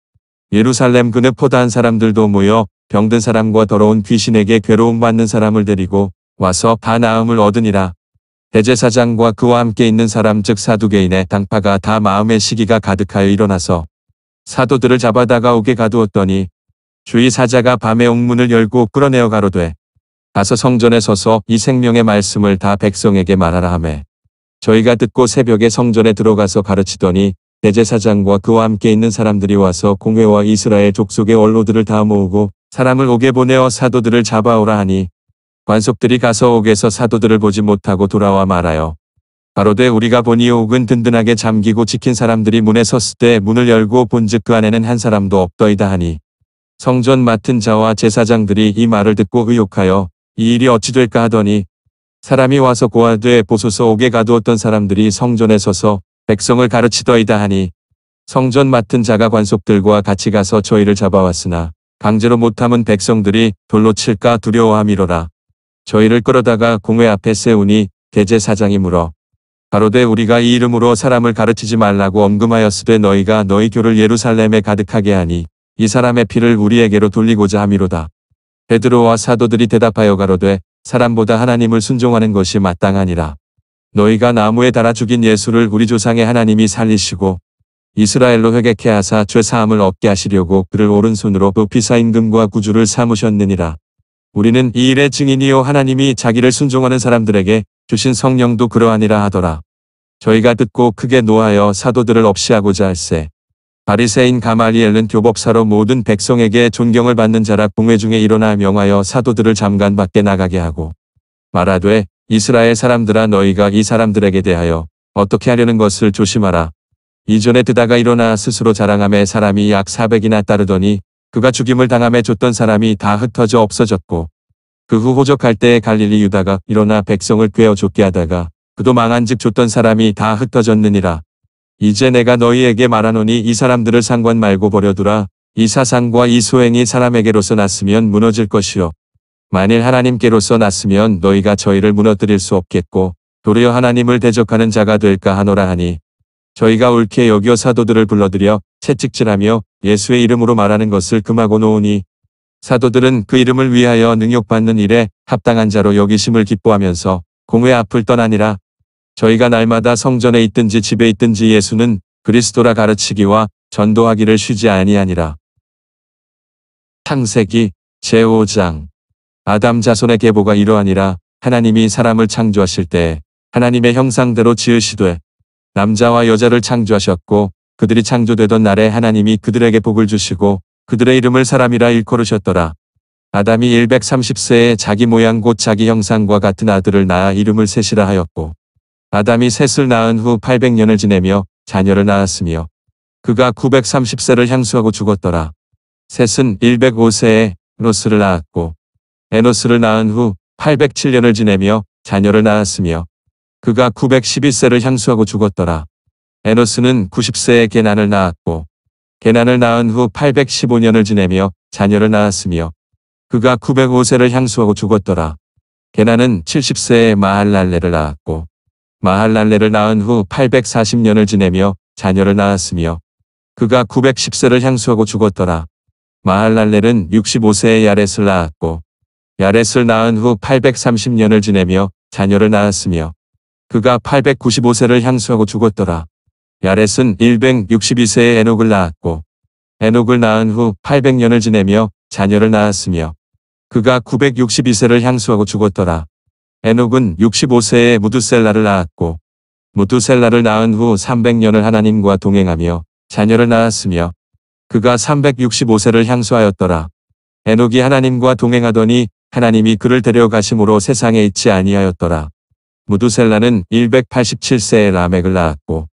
[SPEAKER 1] 예루살렘 근의 포다한 사람들도 모여 병든 사람과 더러운 귀신에게 괴로움 받는 사람을 데리고 와서 다 나음을 얻으니라. 대제사장과 그와 함께 있는 사람 즉 사두개인의 당파가 다 마음의 시기가 가득하여 일어나서 사도들을 잡아다가 옥에 가두었더니 주의 사자가 밤에 옥문을 열고 끌어내어 가로되 가서 성전에 서서 이 생명의 말씀을 다 백성에게 말하라 하매 저희가 듣고 새벽에 성전에 들어가서 가르치더니 대제사장과 그와 함께 있는 사람들이 와서 공회와 이스라엘 족속의 원로들을 다 모으고 사람을 옥에 보내어 사도들을 잡아오라 하니 관속들이 가서 옥에서 사도들을 보지 못하고 돌아와 말하여 가로되 우리가 보니 옥은 든든하게 잠기고 지킨 사람들이 문에 섰을 때 문을 열고 본즉 그 안에는 한 사람도 없더이다 하니 성전 맡은 자와 제사장들이 이 말을 듣고 의욕하여 이 일이 어찌 될까 하더니 사람이 와서 고하되 보소서 옥에 가두었던 사람들이 성전에 서서 백성을 가르치더이다 하니 성전 맡은 자가 관속들과 같이 가서 저희를 잡아왔으나 강제로 못함은 백성들이 돌로 칠까 두려워함이로라. 저희를 끌어다가 공회 앞에 세우니 대제사장이 물어 가로되 우리가 이 이름으로 사람을 가르치지 말라고 엄금하였으되 너희가 너희 교를 예루살렘에 가득하게 하니 이 사람의 피를 우리에게로 돌리고자 함이로다. 베드로와 사도들이 대답하여 가로되 사람보다 하나님을 순종하는 것이 마땅하니라. 너희가 나무에 달아 죽인 예수를 우리 조상의 하나님이 살리시고 이스라엘로 회개케 하사 죄사함을 얻게 하시려고 그를 오른손으로 높이 쌓인 금과 구주를 삼으셨느니라. 우리는 이 일의 증인이요 하나님이 자기를 순종하는 사람들에게 주신 성령도 그러하니라 하더라. 저희가 듣고 크게 노하여 사도들을 없이하고자 할세. 바리새인 가말리엘은 교법사로 모든 백성에게 존경을 받는 자라 공회 중에 일어나 명하여 사도들을 잠깐 밖에 나가게 하고 말하되 이스라엘 사람들아 너희가 이 사람들에게 대하여 어떻게 하려는 것을 조심하라. 이전에 드다가 일어나 스스로 자랑하며 사람이 약 400이나 따르더니 그가 죽임을 당함에 줬던 사람이 다 흩어져 없어졌고 그 후 호적할 때에 갈릴리 유다가 일어나 백성을 꿰어 쫓게 하다가 그도 망한즉 줬던 사람이 다 흩어졌느니라. 이제 내가 너희에게 말하노니 이 사람들을 상관 말고 버려두라. 이 사상과 이 소행이 사람에게로서 났으면 무너질 것이요 만일 하나님께로서 났으면 너희가 저희를 무너뜨릴 수 없겠고 도리어 하나님을 대적하는 자가 될까 하노라 하니 저희가 옳게 여겨 사도들을 불러들여 채찍질하며 예수의 이름으로 말하는 것을 금하고 놓으니 사도들은 그 이름을 위하여 능욕받는 일에 합당한 자로 여기심을 기뻐하면서 공회 앞을 떠나니라. 저희가 날마다 성전에 있든지 집에 있든지 예수는 그리스도라 가르치기와 전도하기를 쉬지 아니하니라. 창세기 제5장 아담 자손의 계보가 이러하니라. 하나님이 사람을 창조하실 때에 하나님의 형상대로 지으시되 남자와 여자를 창조하셨고 그들이 창조되던 날에 하나님이 그들에게 복을 주시고 그들의 이름을 사람이라 일컬으셨더라. 아담이 130세에 자기 모양 곧 자기 형상과 같은 아들을 낳아 이름을 셋이라 하였고 아담이 셋을 낳은 후 800년을 지내며 자녀를 낳았으며 그가 930세를 향수하고 죽었더라. 셋은 105세에 에노스를 낳았고 에노스를 낳은 후 807년을 지내며 자녀를 낳았으며 그가 911세를 향수하고 죽었더라. 에노스는 90세에 게난을 낳았고 게난을 낳은 후 815년을 지내며 자녀를 낳았으며 그가 905세를 향수하고 죽었더라. 게난은 70세에 마할랄레를 낳았고 마할랄레를 낳은 후 840년을 지내며 자녀를 낳았으며 그가 910세를 향수하고 죽었더라. 마할랄렐은 65세에 야렛을 낳았고 야렛을 낳은 후 830년을 지내며 자녀를 낳았으며 그가 895세를 향수하고 죽었더라. 야렛은 162세에 에녹을 낳았고 에녹을 낳은 후 800년을 지내며 자녀를 낳았으며 그가 962세를 향수하고 죽었더라. 에녹은 65세에 무두셀라를 낳았고 무두셀라를 낳은 후 300년을 하나님과 동행하며 자녀를 낳았으며 그가 365세를 향수하였더라. 에녹이 하나님과 동행하더니 하나님이 그를 데려가심으로 세상에 있지 아니하였더라. 무두셀라는 187세에 라멕을 낳았고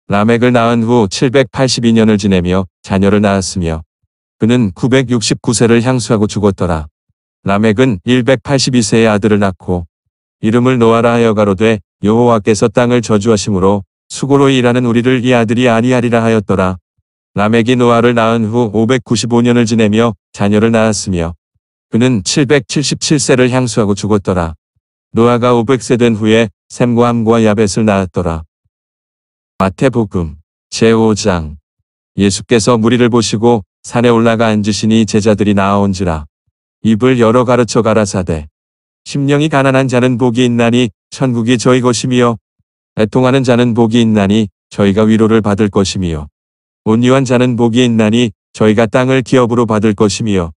[SPEAKER 1] 라멕을 낳은 후 782년을 지내며 자녀를 낳았으며 그는 969세를 향수하고 죽었더라. 라멕은 182세의 아들을 낳고 이름을 노아라 하여 가로되 여호와께서 땅을 저주하심으로 수고로 일하는 우리를 이 아들이 아니하리라 하였더라. 라멕이 노아를 낳은 후 595년을 지내며 자녀를 낳았으며 그는 777세를 향수하고 죽었더라. 노아가 500세 된 후에 셈과 함과 야벳을 낳았더라. 마태복음 제5장 예수께서 무리를 보시고 산에 올라가 앉으시니 제자들이 나아온지라. 입을 열어 가르쳐 가라사대 심령이 가난한 자는 복이 있나니 천국이 저희 것이며 애통하는 자는 복이 있나니 저희가 위로를 받을 것이며 온유한 자는 복이 있나니 저희가 땅을 기업으로 받을 것이며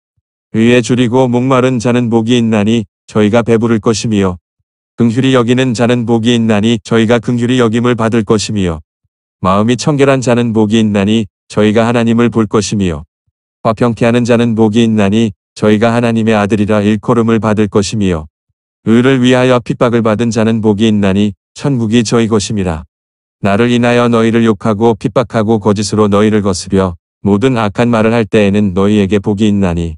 [SPEAKER 1] 의에 줄이고 목마른 자는 복이 있나니 저희가 배부를 것이며 긍휼히 여기는 자는 복이 있나니 저희가 긍휼히 여김을 받을 것이며 마음이 청결한 자는 복이 있나니 저희가 하나님을 볼 것이며 화평케 하는 자는 복이 있나니 저희가 하나님의 아들이라 일컬음을 받을 것이며 의를 위하여 핍박을 받은 자는 복이 있나니 천국이 저희 것임이라. 나를 인하여 너희를 욕하고 핍박하고 거짓으로 너희를 거스려 모든 악한 말을 할 때에는 너희에게 복이 있나니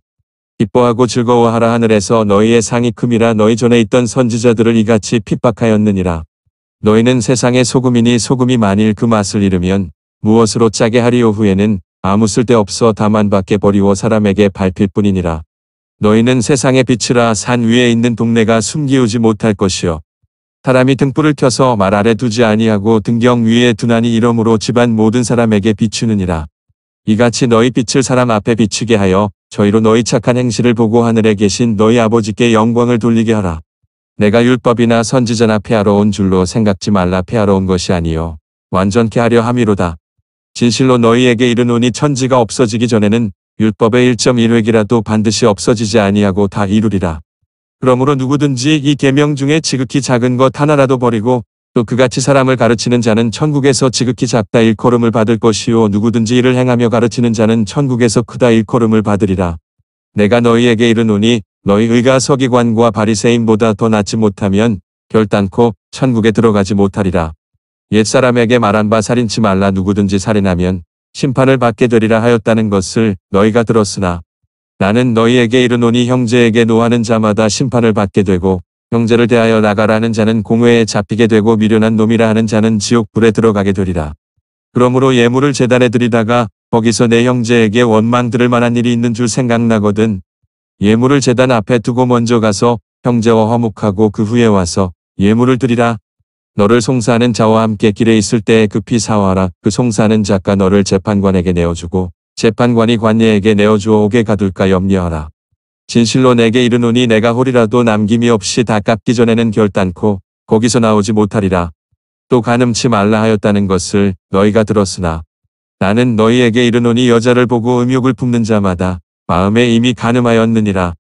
[SPEAKER 1] 기뻐하고 즐거워하라. 하늘에서 너희의 상이 큼이라. 너희 전에 있던 선지자들을 이같이 핍박하였느니라. 너희는 세상의 소금이니 소금이 만일 그 맛을 잃으면 무엇으로 짜게 하리요. 후에는 아무 쓸데없어 다만 밖에 버리워 사람에게 밟힐 뿐이니라. 너희는 세상의 빛이라. 산 위에 있는 동네가 숨기우지 못할 것이요 사람이 등불을 켜서 말 아래 두지 아니하고 등경 위에 두나니 이러므로 집안 모든 사람에게 비추느니라. 이같이 너희 빛을 사람 앞에 비추게 하여 저희로 너희 착한 행실을 보고 하늘에 계신 너희 아버지께 영광을 돌리게 하라. 내가 율법이나 선지자나 폐하러 온 줄로 생각지 말라. 폐하러 온 것이 아니요 완전케 하려 함이로다. 진실로 너희에게 이르노니 천지가 없어지기 전에는 율법의 1.1획이라도 반드시 없어지지 아니하고 다 이루리라. 그러므로 누구든지 이 계명 중에 지극히 작은 것 하나라도 버리고 또 그같이 사람을 가르치는 자는 천국에서 지극히 작다 일컬음을 받을 것이요 누구든지 이를 행하며 가르치는 자는 천국에서 크다 일컬음을 받으리라. 내가 너희에게 이르노니 너희 의가 서기관과 바리새인보다 더 낫지 못하면 결단코 천국에 들어가지 못하리라. 옛사람에게 말한 바 살인치 말라. 누구든지 살인하면 심판을 받게 되리라 하였다는 것을 너희가 들었으나 나는 너희에게 이르노니 형제에게 노하는 자마다 심판을 받게 되고 형제를 대하여 나가라는 자는 공회에 잡히게 되고 미련한 놈이라 하는 자는 지옥불에 들어가게 되리라. 그러므로 예물을 제단에 드리다가 거기서 내 형제에게 원망 들을 만한 일이 있는 줄 생각나거든 예물을 제단 앞에 두고 먼저 가서 형제와 화목하고 그 후에 와서 예물을 드리라. 너를 송사하는 자와 함께 길에 있을 때에 급히 사와라. 그 송사하는 자가 너를 재판관에게 내어주고 재판관이 관예에게 내어주어 오게 가둘까 염려하라. 진실로 내게 이르노니 내가 홀이라도 남김이 없이 다 깎기 전에는 결단코 거기서 나오지 못하리라. 또 간음치 말라 하였다는 것을 너희가 들었으나 나는 너희에게 이르노니 여자를 보고 음욕을 품는 자마다 마음에 이미 간음하였느니라.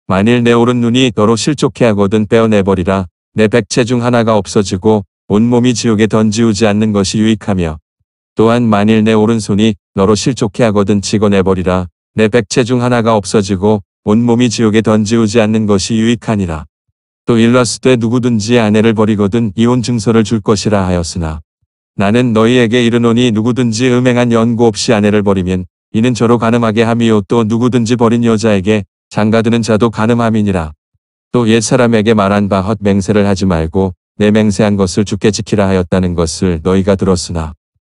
[SPEAKER 1] 만일 내 오른 눈이 너로 실족해 하거든 빼어내버리라. 내 백체 중 하나가 없어지고 온몸이 지옥에 던지우지 않는 것이 유익하며 또한 만일 내 오른손이 너로 실족해 하거든 치고내버리라. 내 백체 중 하나가 없어지고 온몸이 지옥에 던지우지 않는 것이 유익하니라. 또 일렀으되 누구든지 아내를 버리거든 이혼 증서를 줄 것이라 하였으나 나는 너희에게 이르노니 누구든지 음행한 연고 없이 아내를 버리면 이는 저로 간음하게 함이요 또 누구든지 버린 여자에게 장가드는 자도 간음함이니라. 또 옛사람에게 말한 바 헛 맹세를 하지 말고 내 맹세한 것을 주께 지키라 하였다는 것을 너희가 들었으나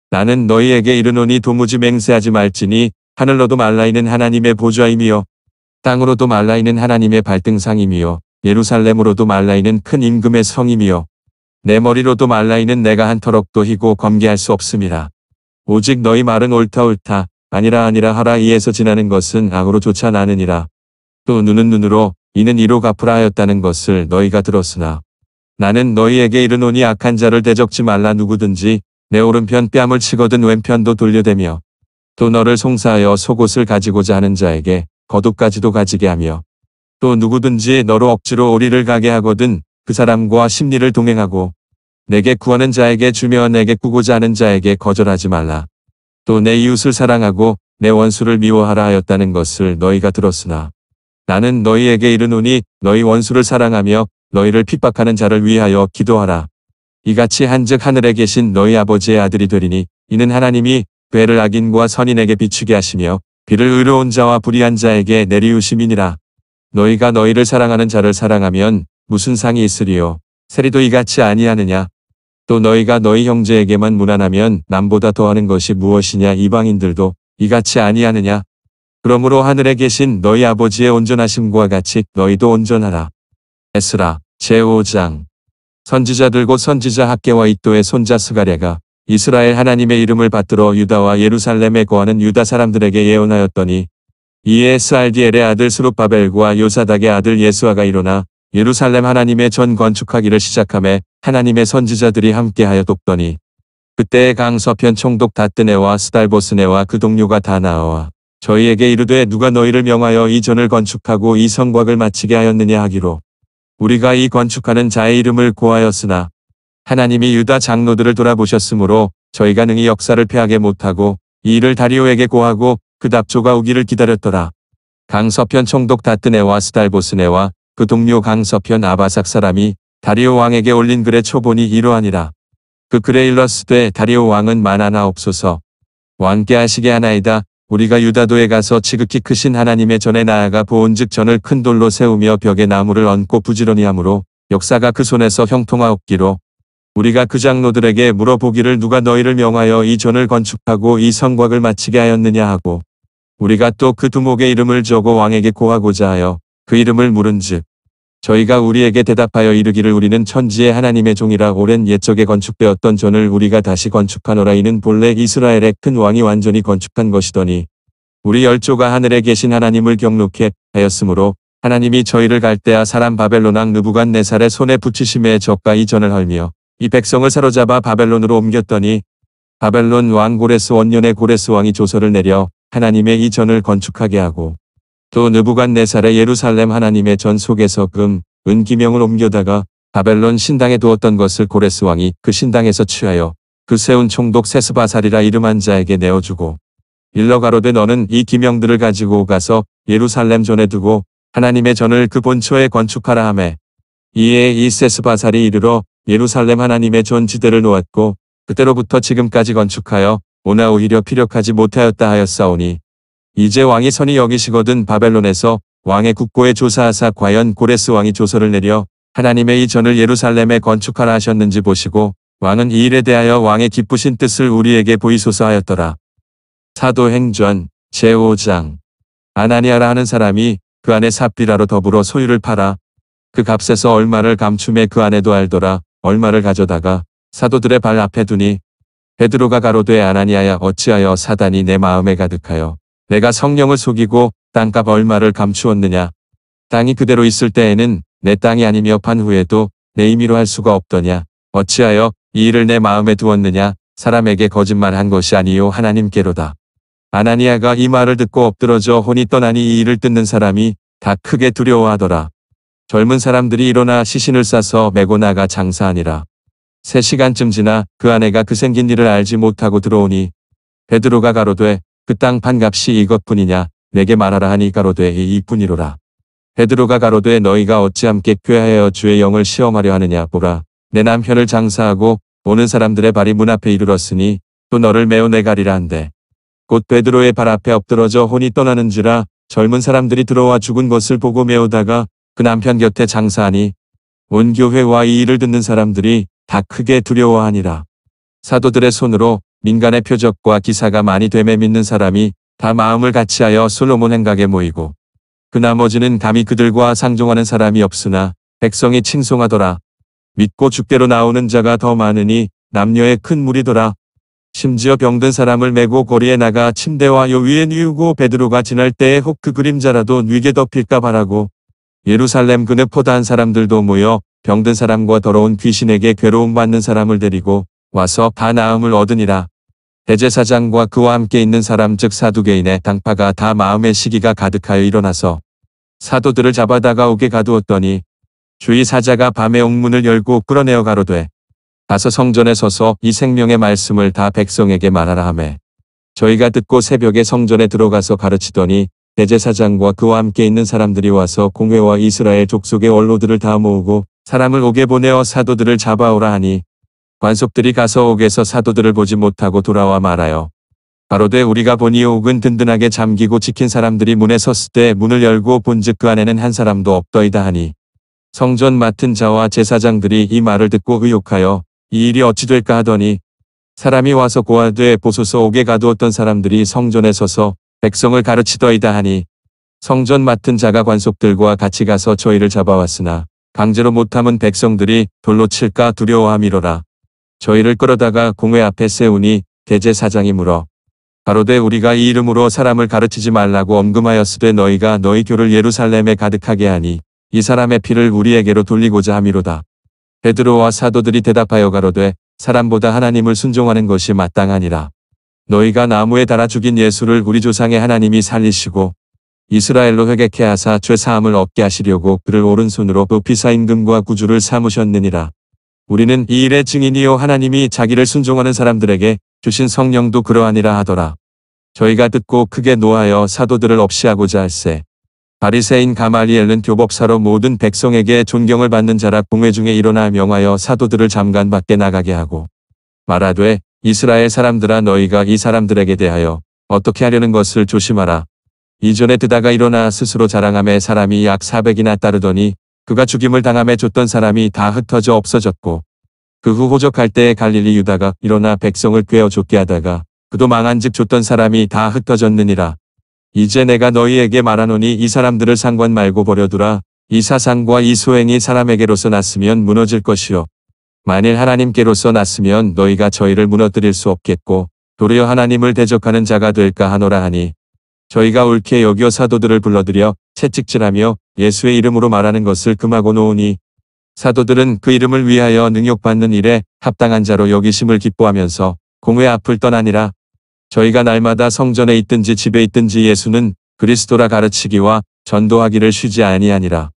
[SPEAKER 1] 나는 너희에게 이르노니 도무지 맹세하지 말지니 하늘로도 말라이는 하나님의 보좌임이요 땅으로도 말라이는 하나님의 발등상임이요 예루살렘으로도 말라이는 큰 임금의 성임이요 내 머리로도 말라이는 내가 한 터럭도 희고 검개할 수 없음이라. 오직 너희 말은 옳다 옳다 아니라 하라 이에서 지나는 것은 악으로 쫓아 나느니라. 또 눈은 눈으로 이는 이로 갚으라 하였다는 것을 너희가 들었으나 나는 너희에게 이르노니 악한 자를 대적지 말라. 누구든지 내 오른편 뺨을 치거든 왼편도 돌려대며 또 너를 송사하여 속옷을 가지고자 하는 자에게 겉옷까지도 가지게 하며 또 누구든지 너로 억지로 오리를 가게 하거든 그 사람과 심리를 동행하고 내게 구하는 자에게 주며 내게 꾸고자 하는 자에게 거절하지 말라. 또 내 이웃을 사랑하고 내 원수를 미워하라 하였다는 것을 너희가 들었으나 나는 너희에게 이르노니 너희 원수를 사랑하며 너희를 핍박하는 자를 위하여 기도하라. 이같이 한즉 하늘에 계신 너희 아버지의 아들이 되리니 이는 하나님이 괴를 악인과 선인에게 비추게 하시며 비를 의로운 자와 불의한 자에게 내리우심이니라. 너희가 너희를 사랑하는 자를 사랑하면 무슨 상이 있으리요. 세리도 이같이 아니하느냐. 또 너희가 너희 형제에게만 무난하면 남보다 더하는 것이 무엇이냐. 이방인들도 이같이 아니하느냐. 그러므로 하늘에 계신 너희 아버지의 온전하심과 같이 너희도 온전하라. 에스라 제5장 선지자들 곧 선지자 학개와 이또의 손자 스가랴가 이스라엘 하나님의 이름을 받들어 유다와 예루살렘에 거하는 유다 사람들에게 예언하였더니 이에 스알디엘의 아들 스룹바벨과 요사닥의 아들 예수아가 일어나 예루살렘 하나님의 전 건축하기를 시작하매 하나님의 선지자들이 함께하여 돕더니 그때에 강서편 총독 다뜨네와 스달보스네와 그 동료가 다 나와 저희에게 이르되 누가 너희를 명하여 이 전을 건축하고 이 성곽을 마치게 하였느냐 하기로 우리가 이 건축하는 자의 이름을 고하였으나 하나님이 유다 장로들을 돌아보셨으므로 저희가 능히 역사를 패하게 못하고 이 일을 다리오에게 고하고 그 답조가 오기를 기다렸더라. 강서편 총독 다뜨네와 스달보스네와 그 동료 강서편 아바삭 사람이 다리오 왕에게 올린 글의 초본이 이러하니라. 그 글에 일렀으되 다리오 왕은 만하나옵소서. 왕께 하시게 하나이다. 우리가 유다도에 가서 지극히 크신 하나님의 전에 나아가 보온즉 전을 큰 돌로 세우며 벽에 나무를 얹고 부지런히 하므로 역사가 그 손에서 형통하옵기로 우리가 그 장로들에게 물어보기를 누가 너희를 명하여 이 전을 건축하고 이 성곽을 마치게 하였느냐 하고 우리가 또 그 두목의 이름을 적어 왕에게 고하고자 하여 그 이름을 물은즉 저희가 우리에게 대답하여 이르기를 우리는 천지의 하나님의 종이라 오랜 옛적에 건축되었던 전을 우리가 다시 건축하노라. 이는 본래 이스라엘의 큰 왕이 완전히 건축한 것이더니 우리 열조가 하늘에 계신 하나님을 경록해 하였으므로 하나님이 저희를 갈대아 사람 바벨론 왕 느부갓네살의 손에 붙이심에 저가 이 전을 헐며 이 백성을 사로잡아 바벨론으로 옮겼더니 바벨론 왕 고레스 원년에 고레스 왕이 조서를 내려 하나님의 이 전을 건축하게 하고 또 느부갓네살의 예루살렘 하나님의 전 속에서 금, 은 기명을 옮겨다가 바벨론 신당에 두었던 것을 고레스 왕이 그 신당에서 취하여 그 세운 총독 세스바살이라 이름한 자에게 내어주고 일러 가로되 너는 이 기명들을 가지고 가서 예루살렘 전에 두고 하나님의 전을 그 본초에 건축하라 하매 이에 이 세스바살이 이르러 예루살렘 하나님의 전 지대를 놓았고 그때로부터 지금까지 건축하여 오나 오히려 피력하지 못하였다 하였사오니 이제 왕이 선히 여기시거든 바벨론에서 왕의 국고에 조사하사 과연 고레스 왕이 조서를 내려 하나님의 이 전을 예루살렘에 건축하라 하셨는지 보시고 왕은 이 일에 대하여 왕의 기쁘신 뜻을 우리에게 보이소서 하였더라. 사도행전 제5장 아나니아라 하는 사람이 그 안에 삽비라로 더불어 소유를 팔아 그 값에서 얼마를 감춤해 그 안에도 알더라. 얼마를 가져다가 사도들의 발 앞에 두니 베드로가 가로되 아나니아야 어찌하여 사단이 내 마음에 가득하여 내가 성령을 속이고 땅값 얼마를 감추었느냐. 땅이 그대로 있을 때에는 내 땅이 아니며 판 후에도 내 임의로 할 수가 없더냐. 어찌하여 이 일을 내 마음에 두었느냐. 사람에게 거짓말한 것이 아니요 하나님께로다. 아나니아가 이 말을 듣고 엎드러져 혼이 떠나니 이 일을 듣는 사람이 다 크게 두려워하더라. 젊은 사람들이 일어나 시신을 싸서 메고 나가 장사하니라. 3시간쯤 지나 그 아내가 그 생긴 일을 알지 못하고 들어오니 베드로가 가로되 그 땅 판값이 이것뿐이냐. 내게 말하라 하니 가로되 이뿐이로라. 베드로가 가로되 너희가 어찌 함께 꾀하여 주의 영을 시험하려 하느냐. 보라 내 남편을 장사하고 오는 사람들의 발이 문 앞에 이르렀으니 또 너를 매우 내가리라 한대. 곧 베드로의 발 앞에 엎드러져 혼이 떠나는지라 젊은 사람들이 들어와 죽은 것을 보고 메우다가 그 남편 곁에 장사하니 온 교회와 이 일을 듣는 사람들이 다 크게 두려워하니라. 사도들의 손으로 민간의 표적과 기사가 많이 되매 믿는 사람이 다 마음을 같이하여 솔로몬 행각에 모이고 그 나머지는 감히 그들과 상종하는 사람이 없으나 백성이 칭송하더라. 믿고 죽게로 나오는 자가 더 많으니 남녀의 큰 무리더라. 심지어 병든 사람을 메고 거리에 나가 침대와 요 위에 뉘우고 베드로가 지날 때에 혹 그 그림자라도 뉘게 덮일까 바라고 예루살렘 근에 포도한 사람들도 모여 병든 사람과 더러운 귀신에게 괴로움 받는 사람을 데리고 와서 다 나음을 얻으니라. 대제사장과 그와 함께 있는 사람 즉 사두개인의 당파가 다 마음의 시기가 가득하여 일어나서 사도들을 잡아다가 옥에 가두었더니 주의 사자가 밤에 옥문을 열고 끌어내어 가로되 가서 성전에 서서 이 생명의 말씀을 다 백성에게 말하라 하매 저희가 듣고 새벽에 성전에 들어가서 가르치더니 대제사장과 그와 함께 있는 사람들이 와서 공회와 이스라엘 족속의 원로들을 다 모으고 사람을 옥에 보내어 사도들을 잡아오라 하니 관속들이 가서 옥에서 사도들을 보지 못하고 돌아와 말하여 가로되 우리가 보니 옥은 든든하게 잠기고 지킨 사람들이 문에 섰을 때 문을 열고 본즉 그 안에는 한 사람도 없더이다 하니 성전 맡은 자와 제사장들이 이 말을 듣고 의욕하여 이 일이 어찌 될까 하더니 사람이 와서 고하되 보소서 옥에 가두었던 사람들이 성전에 서서 백성을 가르치더이다 하니 성전 맡은 자가 관속들과 같이 가서 저희를 잡아왔으나 강제로 못함은 백성들이 돌로 칠까 두려워함이로라. 저희를 끌어다가 공회 앞에 세우니 대제사장이 물어 가로되 우리가 이 이름으로 사람을 가르치지 말라고 엄금하였으되 너희가 너희 교를 예루살렘에 가득하게 하니 이 사람의 피를 우리에게로 돌리고자 함이로다. 베드로와 사도들이 대답하여 가로되 사람보다 하나님을 순종하는 것이 마땅하니라. 너희가 나무에 달아 죽인 예수를 우리 조상의 하나님이 살리시고 이스라엘로 회개케 하사 죄 사함을 얻게 하시려고 그를 오른손으로 높이사 임금과 구주를 삼으셨느니라. 우리는 이 일의 증인이요 하나님이 자기를 순종하는 사람들에게 주신 성령도 그러하니라 하더라. 저희가 듣고 크게 노하여 사도들을 없이하고자 할세. 바리새인 가말리엘은 교법사로 모든 백성에게 존경을 받는 자라 공회 중에 일어나 명하여 사도들을 잠깐 밖에 나가게 하고 말하되 이스라엘 사람들아 너희가 이 사람들에게 대하여 어떻게 하려는 것을 조심하라. 이전에 드다가 일어나 스스로 자랑함에 사람이 약 400이나 따르더니 그가 죽임을 당함에 줬던 사람이 다 흩어져 없어졌고 그 후 호적할 때에 갈릴리 유다가 일어나 백성을 꿰어 쫓게 하다가 그도 망한즉 줬던 사람이 다 흩어졌느니라. 이제 내가 너희에게 말하노니 이 사람들을 상관 말고 버려두라. 이 사상과 이 소행이 사람에게로서 났으면 무너질 것이요 만일 하나님께로서 났으면 너희가 저희를 무너뜨릴 수 없겠고 도리어 하나님을 대적하는 자가 될까 하노라 하니 저희가 옳게 여겨 사도들을 불러들여 채찍질하며 예수의 이름으로 말하는 것을 금하고 놓으니 사도들은 그 이름을 위하여 능욕받는 일에 합당한 자로 여기심을 기뻐하면서 공회 앞을 떠나니라. 저희가 날마다 성전에 있든지 집에 있든지 예수는 그리스도라 가르치기와 전도하기를 쉬지 아니하니라.